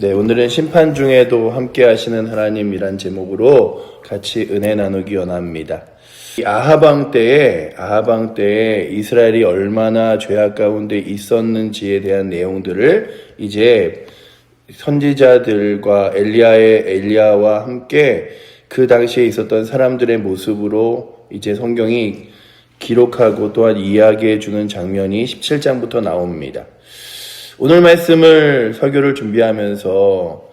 네, 오늘은 심판 중에도 함께 하시는 하나님이란 제목으로 같이 은혜 나누기 원합니다. 이 아하방 때에 이스라엘이 얼마나 죄악 가운데 있었는지에 대한 내용들을 이제 선지자들과 엘리야와 함께 그 당시에 있었던 사람들의 모습으로 이제 성경이 기록하고 또한 이야기해 주는 장면이 17장부터 나옵니다. 오늘 말씀을 설교를 준비하면서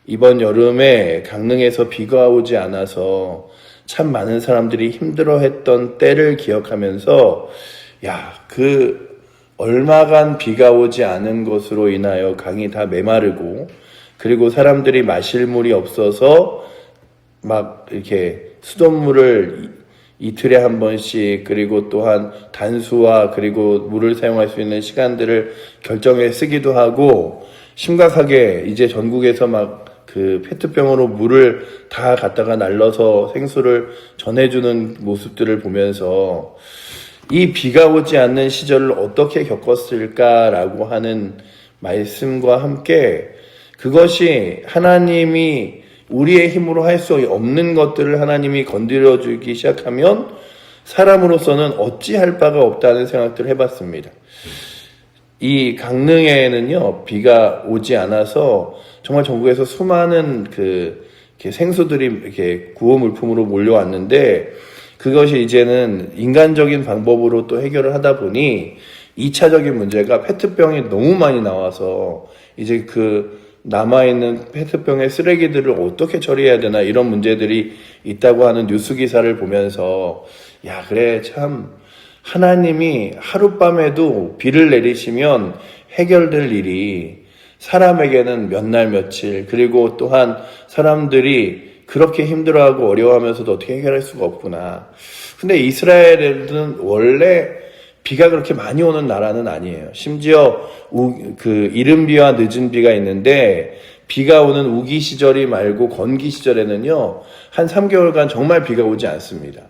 이번 여름에 강릉에서 비가 오지 않아서 참 많은 사람들이 힘들어했던 때를 기억하면서 그 얼마간 비가 오지 않은 것으로 인하여 강이 다 메마르고 그리고 사람들이 마실 물이 없어서 막 이렇게 수돗물을 이틀에 한 번씩 그리고 또한 단수와 그리고 물을 사용할 수 있는 시간들을 결정해 쓰기도 하고 심각하게 이제 전국에서 막 그 페트병으로 물을 다 갖다가 날려서 생수를 전해주는 모습들을 보면서 이 비가 오지 않는 시절을 어떻게 겪었을까라고 하는 말씀과 함께 그것이 하나님이 우리의 힘으로 할 수 없는 것들을 하나님이 건드려주기 시작하면 사람으로서는 어찌할 바가 없다는 생각들을 해봤습니다. 이 강릉에는요, 비가 오지 않아서 정말 전국에서 수많은 이렇게 생수들이 이렇게 구호 물품으로 몰려왔는데 그것이 이제는 인간적인 방법으로 또 해결을 하다 보니 2차적인 문제가 페트병이 너무 많이 나와서 이제 남아있는 페트병의 쓰레기들을 어떻게 처리해야 되나 이런 문제들이 있다고 하는 뉴스 기사를 보면서 그래 참 하나님이 하룻밤에도 비를 내리시면 해결될 일이 사람에게는 몇 날 며칠 그리고 또한 사람들이 그렇게 힘들어하고 어려워하면서도 어떻게 해결할 수가 없구나. 근데 이스라엘은 원래 비가 그렇게 많이 오는 나라는 아니에요. 심지어 이른 비와 늦은 비가 있는데 비가 오는 우기 시절이 말고 건기 시절에는요 한 3개월간 정말 비가 오지 않습니다.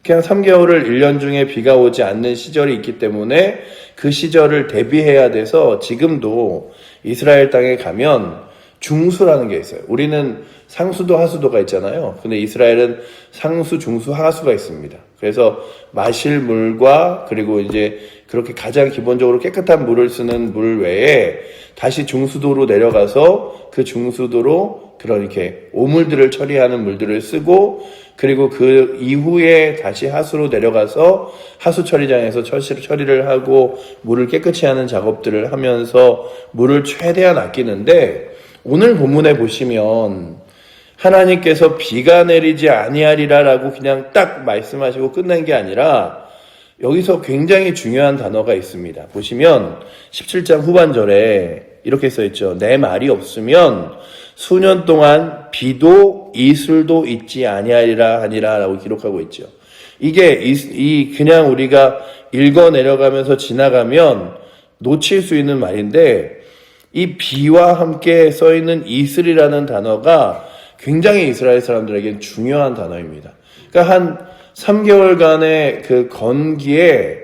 그냥 3개월을 1년 중에 비가 오지 않는 시절이 있기 때문에 그 시절을 대비해야 돼서 지금도 이스라엘 땅에 가면 중수라는 게 있어요. 우리는 상수도 하수도가 있잖아요. 근데 이스라엘은 상수, 중수, 하수가 있습니다. 그래서 마실 물과 그리고 이제 그렇게 가장 기본적으로 깨끗한 물을 쓰는 물 외에 다시 중수도로 내려가서 그 중수도로 그런 이렇게 오물들을 처리하는 물들을 쓰고 그리고 그 이후에 다시 하수로 내려가서 하수 처리장에서 처리를 하고 물을 깨끗이 하는 작업들을 하면서 물을 최대한 아끼는데 오늘 본문에 보시면 하나님께서 비가 내리지 아니하리라라고 그냥 딱 말씀하시고 끝낸 게 아니라 여기서 굉장히 중요한 단어가 있습니다. 보시면 17장 후반절에 이렇게 써있죠. 내 말이 없으면 수년 동안 비도 이슬도 있지 아니하리라 하니라라고 기록하고 있죠. 이게 그냥 우리가 읽어 내려가면서 지나가면 놓칠 수 있는 말인데 이 비와 함께 써있는 이슬이라는 단어가 굉장히 이스라엘 사람들에겐 중요한 단어입니다. 그러니까 한 3개월간의 그 건기에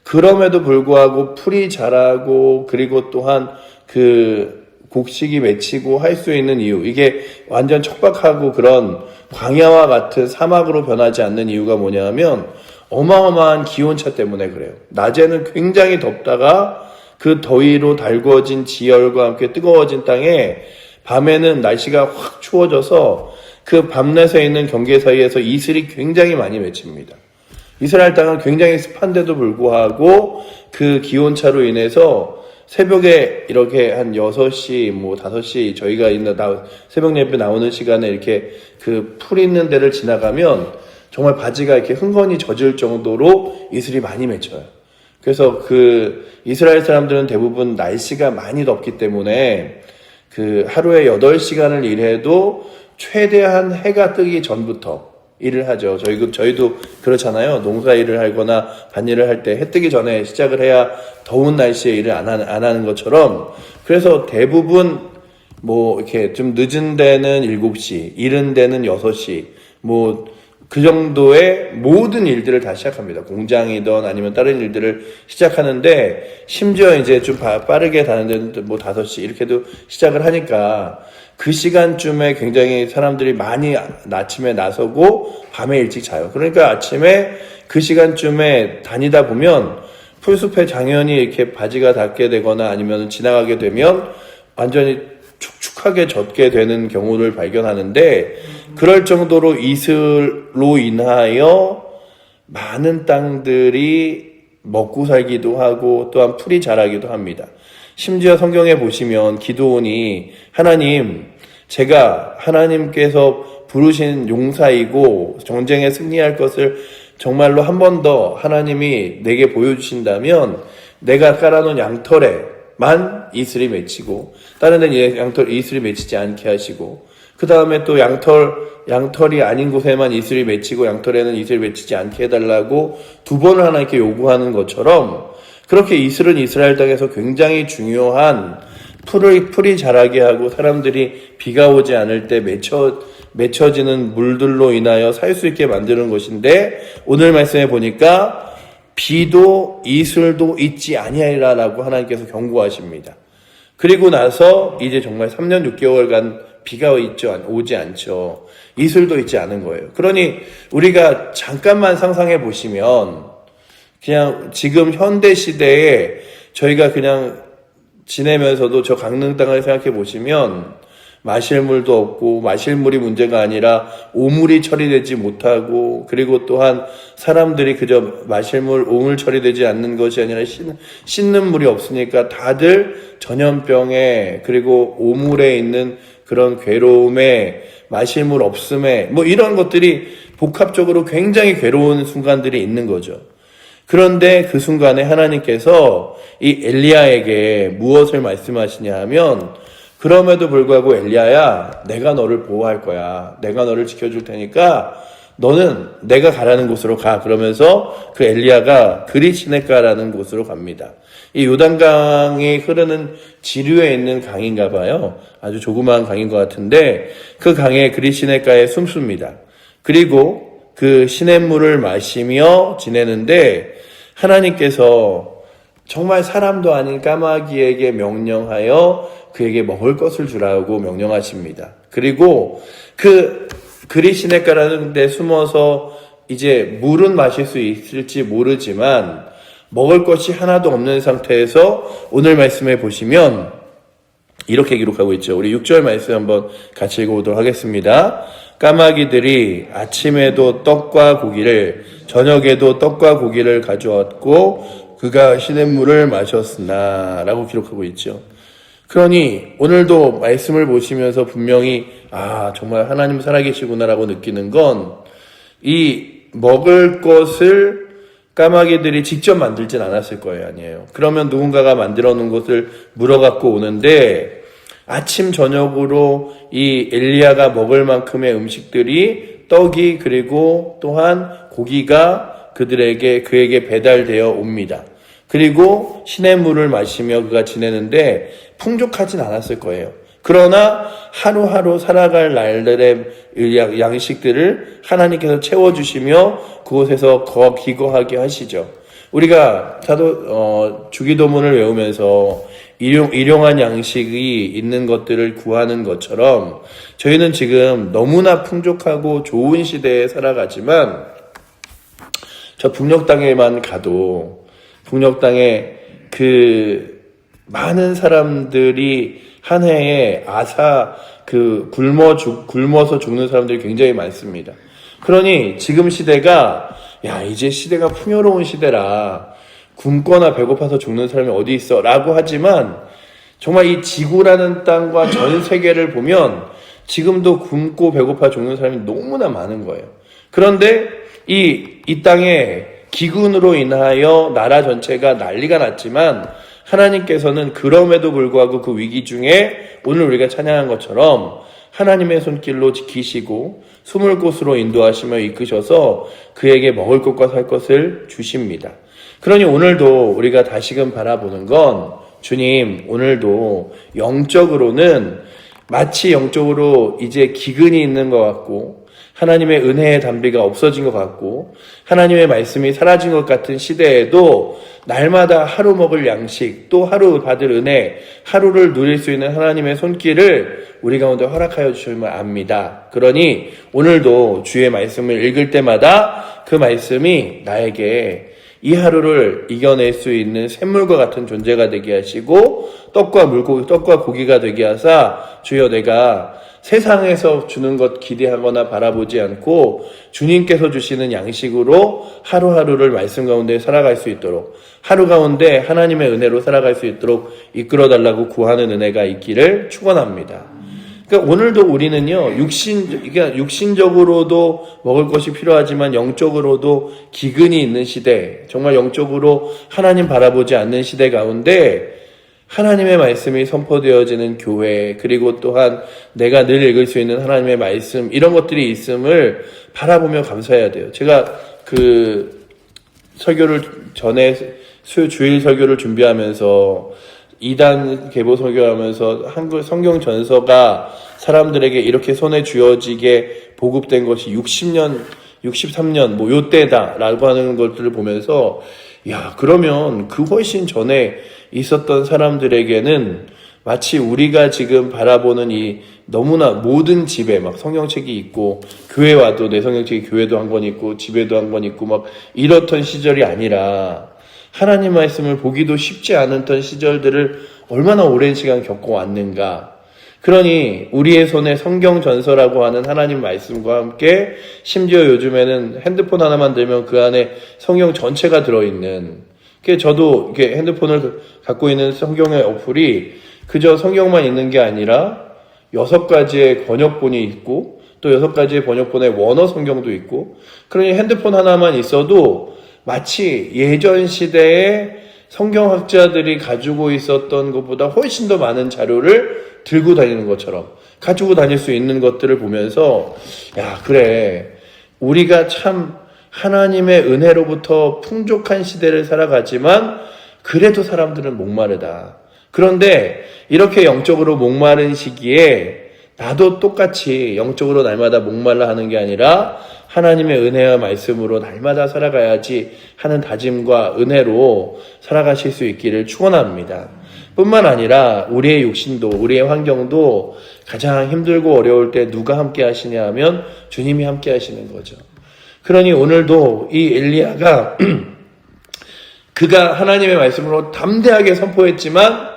그럼에도 불구하고 풀이 자라고 그리고 또한 곡식이 맺히고 할 수 있는 이유, 이게 완전 척박하고 그런 광야와 같은 사막으로 변하지 않는 이유가 뭐냐면 어마어마한 기온차 때문에 그래요. 낮에는 굉장히 덥다가 그 더위로 달구어진 지열과 함께 뜨거워진 땅에 밤에는 날씨가 확 추워져서 그 밤낮에 있는 경계 사이에서 이슬이 굉장히 많이 맺힙니다. 이스라엘 땅은 굉장히 습한데도 불구하고 그 기온차로 인해서 새벽에 이렇게 한 6시, 5시 저희가 새벽 예배 나오는 시간에 이렇게 그 풀 있는 데를 지나가면 정말 바지가 이렇게 흥건히 젖을 정도로 이슬이 많이 맺혀요. 그래서 이스라엘 사람들은 대부분 날씨가 많이 덥기 때문에 하루에 8시간을 일해도 최대한 해가 뜨기 전부터 일을 하죠. 저희도 그렇잖아요. 농사 일을 하거나 밭일을 할 때 해 뜨기 전에 시작을 해야 더운 날씨에 일을 안 하는 것처럼 그래서 대부분 이렇게 좀 늦은 데는 7시, 이른 데는 6시, 그 정도의 모든 일들을 다 시작합니다. 공장이든 아니면 다른 일들을 시작하는데, 심지어 이제 좀 빠르게 다는데 뭐 5시 이렇게도 시작을 하니까 그 시간쯤에 굉장히 사람들이 많이 아침에 나서고 밤에 일찍 자요. 그러니까 아침에 그 시간쯤에 다니다 보면 풀숲에 장현이 이렇게 바지가 닿게 되거나 아니면 지나가게 되면 완전히 축축하게 젖게 되는 경우를 발견하는데, 그럴 정도로 이슬로 인하여 많은 땅들이 먹고 살기도 하고 또한 풀이 자라기도 합니다. 심지어 성경에 보시면 기드온이 하나님, 제가 하나님께서 부르신 용사이고 전쟁에 승리할 것을 정말로 한 번 더 하나님이 내게 보여주신다면 내가 깔아놓은 양털에만 이슬이 맺히고 다른 데는 양털 이슬이 맺히지 않게 하시고, 그 다음에 또 양털이 아닌 곳에만 이슬이 맺히고 양털에는 이슬이 맺히지 않게 해달라고 2번을 하나님께 요구하는 것처럼, 그렇게 이슬은 이스라엘 땅에서 굉장히 중요한 풀이 자라게 하고 사람들이 비가 오지 않을 때 맺혀지는 물들로 인하여 살 수 있게 만드는 것인데, 오늘 말씀에 보니까 비도 이슬도 있지 아니하리라라고 하나님께서 경고하십니다. 그리고 나서 이제 정말 3년 6개월간 비가 오지 않죠. 이슬도 있지 않은 거예요. 그러니 우리가 잠깐만 상상해 보시면, 그냥 지금 현대 시대에 저희가 그냥 지내면서도 저 강릉 땅을 생각해 보시면 마실 물도 없고, 마실 물이 문제가 아니라 오물이 처리되지 못하고, 그리고 또한 사람들이 그저 마실 물, 오물 처리되지 않는 것이 아니라 씻는 물이 없으니까 다들 전염병에, 그리고 오물에 있는 그런 괴로움에, 마실 물 없음에, 뭐 이런 것들이 복합적으로 굉장히 괴로운 순간들이 있는 거죠. 그런데 그 순간에 하나님께서 이 엘리야에게 무엇을 말씀하시냐 하면, 그럼에도 불구하고 엘리야야, 내가 너를 보호할 거야. 내가 너를 지켜줄 테니까 너는 내가 가라는 곳으로 가. 그러면서 그 엘리야가 그리시네가라는 곳으로 갑니다. 이 요단강이 흐르는 지류에 있는 강인가 봐요. 아주 조그마한 강인 것 같은데 그 강에 그리시네가에 숨습니다. 그리고 그 시냇물을 마시며 지내는데, 하나님께서 정말 사람도 아닌 까마귀에게 명령하여 그에게 먹을 것을 주라고 명령하십니다. 그리고 그 그리시네가라는 데 숨어서 이제 물은 마실 수 있을지 모르지만 먹을 것이 하나도 없는 상태에서 오늘 말씀에 보시면 이렇게 기록하고 있죠. 우리 6절 말씀 한번 같이 읽어보도록 하겠습니다. 까마귀들이 아침에도 떡과 고기를, 저녁에도 떡과 고기를 가져왔고 그가 시냇물을 마셨으나 라고 기록하고 있죠. 그러니 오늘도 말씀을 보시면서 분명히 정말 하나님 살아계시구나라고 느끼는 건, 이 먹을 것을 까마귀들이 직접 만들진 않았을 거예요. 아니에요. 그러면 누군가가 만들어 놓은 것을 물어갖고 오는데, 아침 저녁으로 이 엘리야가 먹을 만큼의 음식들이, 떡이 그리고 또한 고기가 그에게 배달되어 옵니다. 그리고 시냇물을 마시며 그가 지내는데 풍족하진 않았을 거예요. 그러나 하루하루 살아갈 날들의 양식들을 하나님께서 채워주시며 그곳에서 기거하게 하시죠. 우리가 주기도문을 외우면서 일용한 양식이 있는 것들을 구하는 것처럼, 저희는 지금 너무나 풍족하고 좋은 시대에 살아가지만, 저 북녘 땅에만 가도 북녘 땅에 그 많은 사람들이 한 해에 굶어서 죽는 사람들이 굉장히 많습니다. 그러니 지금 시대가, 이제 시대가 풍요로운 시대라 굶거나 배고파서 죽는 사람이 어디 있어 라고 하지만, 정말 이 지구라는 땅과 전 세계를 보면 지금도 굶고 배고파 죽는 사람이 너무나 많은 거예요. 그런데 이 땅에 기근으로 인하여 나라 전체가 난리가 났지만, 하나님께서는 그럼에도 불구하고 그 위기 중에 오늘 우리가 찬양한 것처럼 하나님의 손길로 지키시고 숨을 곳으로 인도하시며 이끄셔서 그에게 먹을 것과 살 것을 주십니다. 그러니 오늘도 우리가 다시금 바라보는 건, 주님, 오늘도 영적으로는 마치 영적으로 이제 기근이 있는 것 같고 하나님의 은혜의 담비가 없어진 것 같고 하나님의 말씀이 사라진 것 같은 시대에도 날마다 하루 먹을 양식, 또 하루 받을 은혜, 하루를 누릴 수 있는 하나님의 손길을 우리 가운데 허락하여 주심을 압니다. 그러니 오늘도 주의 말씀을 읽을 때마다 그 말씀이 나에게 이 하루를 이겨낼 수 있는 샘물과 같은 존재가 되게 하시고 떡과 고기가 되게 하사 주여 내가 세상에서 주는 것 기대하거나 바라보지 않고 주님께서 주시는 양식으로 하루하루를 말씀 가운데 살아갈 수 있도록 하루 가운데 하나님의 은혜로 살아갈 수 있도록 이끌어달라고 구하는 은혜가 있기를 축원합니다. 그러니까 오늘도 우리는요, 육신적으로도 먹을 것이 필요하지만 영적으로도 기근이 있는 시대, 정말 영적으로 하나님 바라보지 않는 시대 가운데 하나님의 말씀이 선포되어지는 교회, 그리고 또한 내가 늘 읽을 수 있는 하나님의 말씀, 이런 것들이 있음을 바라보며 감사해야 돼요. 제가 설교를 전에 주일 설교를 준비하면서 2단 개보 설교하면서 한글 성경 전서가 사람들에게 이렇게 손에 쥐어지게 보급된 것이 60년, 63년 뭐 요때다라고 하는 것들을 보면서 그러면 그 훨씬 전에 있었던 사람들에게는 마치 우리가 지금 바라보는 이 너무나 모든 집에 막 성경책이 있고 교회 와도 내 성경책이 교회도 한 권 있고 집에도 한 권 있고 막 이렇던 시절이 아니라 하나님 말씀을 보기도 쉽지 않았던 시절들을 얼마나 오랜 시간 겪어왔는가. 그러니 우리의 손에 성경 전서라고 하는 하나님 말씀과 함께 심지어 요즘에는 핸드폰 하나만 들면 그 안에 성경 전체가 들어있는, 저도 이렇게 핸드폰을 갖고 있는 성경의 어플이 그저 성경만 있는 게 아니라 6가지의 번역본이 있고 또 6가지의 번역본의 원어 성경도 있고, 그러니 핸드폰 하나만 있어도 마치 예전 시대에 성경학자들이 가지고 있었던 것보다 훨씬 더 많은 자료를 들고 다니는 것처럼 가지고 다닐 수 있는 것들을 보면서 그래, 우리가 참 하나님의 은혜로부터 풍족한 시대를 살아가지만 그래도 사람들은 목마르다. 그런데 이렇게 영적으로 목마른 시기에 나도 똑같이 영적으로 날마다 목말라 하는 게 아니라 하나님의 은혜와 말씀으로 날마다 살아가야지 하는 다짐과 은혜로 살아가실 수 있기를 축원합니다. 뿐만 아니라 우리의 육신도, 우리의 환경도 가장 힘들고 어려울 때 누가 함께 하시냐 하면 주님이 함께 하시는 거죠. 그러니 오늘도 이 엘리야가 그가 하나님의 말씀으로 담대하게 선포했지만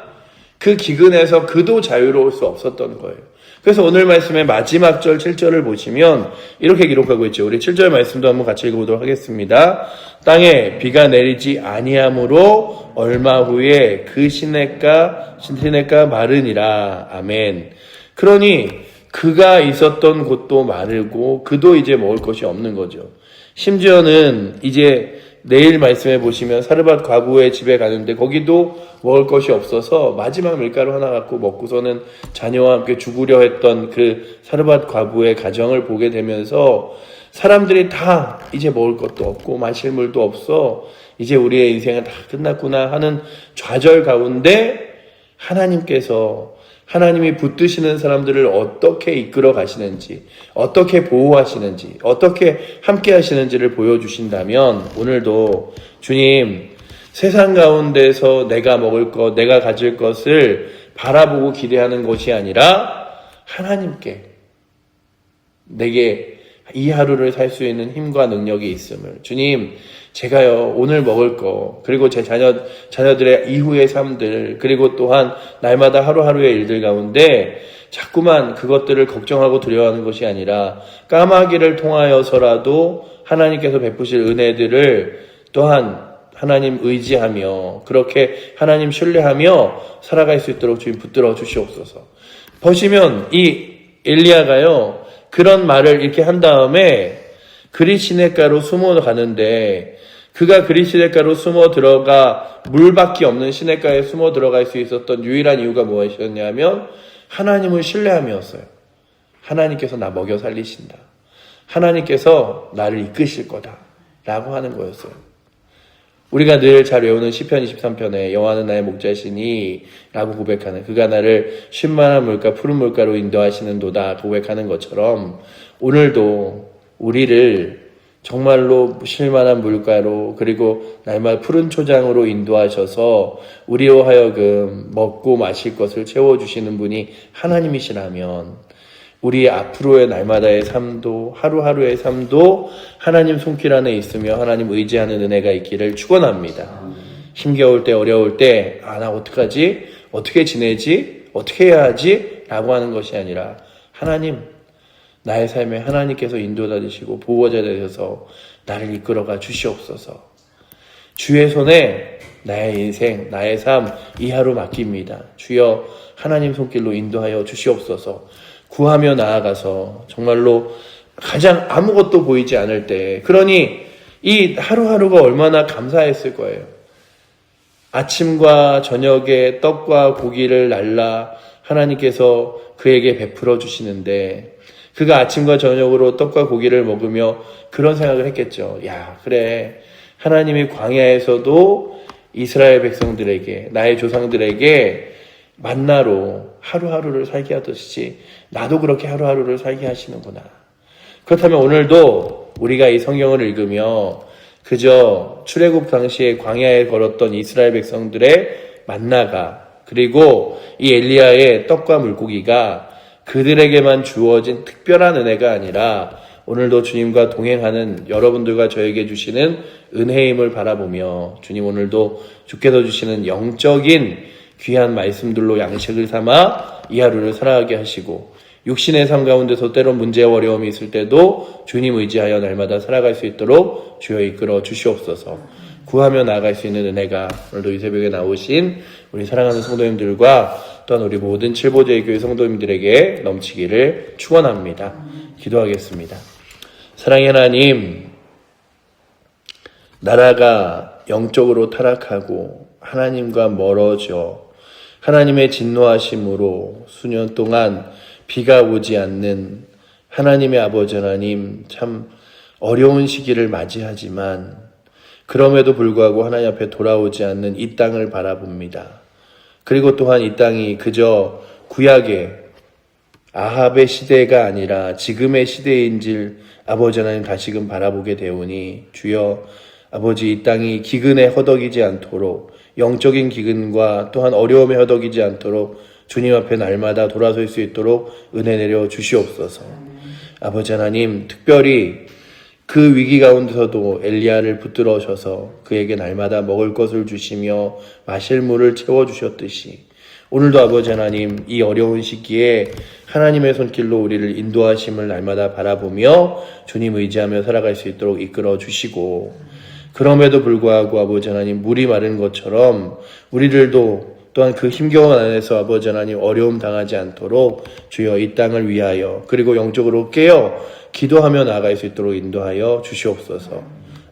그 기근에서 그도 자유로울 수 없었던 거예요. 그래서 오늘 말씀의 마지막 절 7절을 보시면 이렇게 기록하고 있죠. 우리 7절 말씀도 한번 같이 읽어보도록 하겠습니다. 땅에 비가 내리지 아니함으로 얼마 후에 그 시냇가 마르니라. 아멘. 그러니 그가 있었던 곳도 마르고 그도 이제 먹을 것이 없는 거죠. 심지어는 이제 내일 말씀해 보시면 사르밧 과부의 집에 가는데 거기도 먹을 것이 없어서 마지막 밀가루 하나 갖고 먹고서는 자녀와 함께 죽으려 했던 그 사르밧 과부의 가정을 보게 되면서 사람들이 다 이제 먹을 것도 없고 마실 물도 없어, 이제 우리의 인생은 다 끝났구나 하는 좌절 가운데 하나님이 붙드시는 사람들을 어떻게 이끌어 가시는지, 어떻게 보호하시는지, 어떻게 함께 하시는지를 보여주신다면 오늘도 주님, 세상 가운데서 내가 먹을 것, 내가 가질 것을 바라보고 기대하는 것이 아니라 하나님께 내게 이 하루를 살 수 있는 힘과 능력이 있음을, 주님, 제가요 오늘 먹을 거, 그리고 제 자녀들의 이후의 삶들, 그리고 또한 날마다 하루하루의 일들 가운데 자꾸만 그것들을 걱정하고 두려워하는 것이 아니라 까마귀를 통하여서라도 하나님께서 베푸실 은혜들을 또한 하나님 의지하며 그렇게 하나님 신뢰하며 살아갈 수 있도록 주님 붙들어 주시옵소서. 보시면 이 엘리야가요 그런 말을 이렇게 한 다음에 그리 시냇가로 숨어 가는데, 그가 그리 시냇가로 숨어 들어가 물밖에 없는 시냇가에 숨어 들어갈 수 있었던 유일한 이유가 무엇이었냐면 하나님을 신뢰함이었어요. 하나님께서 나 먹여 살리신다, 하나님께서 나를 이끄실 거다 라고 하는 거였어요. 우리가 늘 잘 외우는 시편 23편에 여호와는 나의 목자시니 라고 고백하는, 그가 나를 쉴만한 물가 푸른 물가로 인도하시는도다 고백하는 것처럼 오늘도 우리를 정말로 쉴만한 물가로, 그리고 날마다 푸른 초장으로 인도하셔서 우리로 하여금 먹고 마실 것을 채워주시는 분이 하나님이시라면 우리 앞으로의 날마다의 삶도, 하루하루의 삶도 하나님 손길 안에 있으며 하나님 의지하는 은혜가 있기를 축원합니다. 힘겨울 때, 어려울 때, 나 어떡하지? 어떻게 지내지? 어떻게 해야 하지? 라고 하는 것이 아니라 하나님, 나의 삶에 하나님께서 인도자 되시고 보호자 되셔서 나를 이끌어가 주시옵소서. 주의 손에 나의 인생, 나의 삶, 이 하루 맡깁니다. 주여 하나님 손길로 인도하여 주시옵소서. 구하며 나아가서 정말로 가장 아무것도 보이지 않을 때, 그러니 이 하루하루가 얼마나 감사했을 거예요. 아침과 저녁에 떡과 고기를 날라 하나님께서 그에게 베풀어 주시는데, 그가 아침과 저녁으로 떡과 고기를 먹으며 그런 생각을 했겠죠. 야, 그래, 하나님이 광야에서도 이스라엘 백성들에게, 나의 조상들에게 만나로 하루하루를 살게 하듯이 나도 그렇게 하루하루를 살게 하시는구나. 그렇다면 오늘도 우리가 이 성경을 읽으며 그저 출애굽 당시에 광야에 걸었던 이스라엘 백성들의 만나가, 그리고 이 엘리야의 떡과 물고기가 그들에게만 주어진 특별한 은혜가 아니라 오늘도 주님과 동행하는 여러분들과 저에게 주시는 은혜임을 바라보며, 주님 오늘도 주께서 주시는 영적인 귀한 말씀들로 양식을 삼아 이 하루를 살아가게 하시고, 육신의 삶 가운데서 때론 문제와 어려움이 있을 때도 주님 의지하여 날마다 살아갈 수 있도록 주여 이끌어 주시옵소서. 구하며 나아갈 수 있는 은혜가 오늘도 이 새벽에 나오신 우리 사랑하는 성도님들과 또한 우리 모든 칠보제의 교회 성도님들에게 넘치기를 축원합니다. 기도하겠습니다. 사랑의 하나님, 나라가 영적으로 타락하고 하나님과 멀어져 하나님의 진노하심으로 수년 동안 비가 오지 않는 하나님의 아버지 하나님, 참 어려운 시기를 맞이하지만 그럼에도 불구하고 하나님 앞에 돌아오지 않는 이 땅을 바라봅니다. 그리고 또한 이 땅이 그저 구약의 아합의 시대가 아니라 지금의 시대인줄 아버지 하나님 다시금 바라보게 되오니, 주여 아버지, 이 땅이 기근에 허덕이지 않도록, 영적인 기근과 또한 어려움에 허덕이지 않도록 주님 앞에 날마다 돌아설 수 있도록 은혜 내려 주시옵소서. 아버지 하나님, 특별히 그 위기 가운데서도 엘리야를 붙들어셔서 그에게 날마다 먹을 것을 주시며 마실 물을 채워주셨듯이 오늘도 아버지 하나님, 이 어려운 시기에 하나님의 손길로 우리를 인도하심을 날마다 바라보며 주님 의지하며 살아갈 수 있도록 이끌어 주시고, 그럼에도 불구하고 아버지 하나님, 물이 마른 것처럼 우리들도 또한 그 힘겨운 안에서 아버지 하나님 어려움 당하지 않도록 주여 이 땅을 위하여, 그리고 영적으로 깨어 기도하며 나아갈 수 있도록 인도하여 주시옵소서.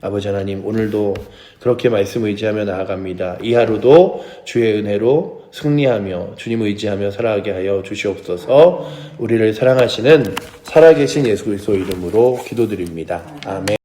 아버지 하나님, 오늘도 그렇게 말씀 의지하며 나아갑니다. 이 하루도 주의 은혜로 승리하며 주님 의지하며 살아가게 하여 주시옵소서. 우리를 사랑하시는 살아계신 예수 그리스도 이름으로 기도드립니다. 아멘.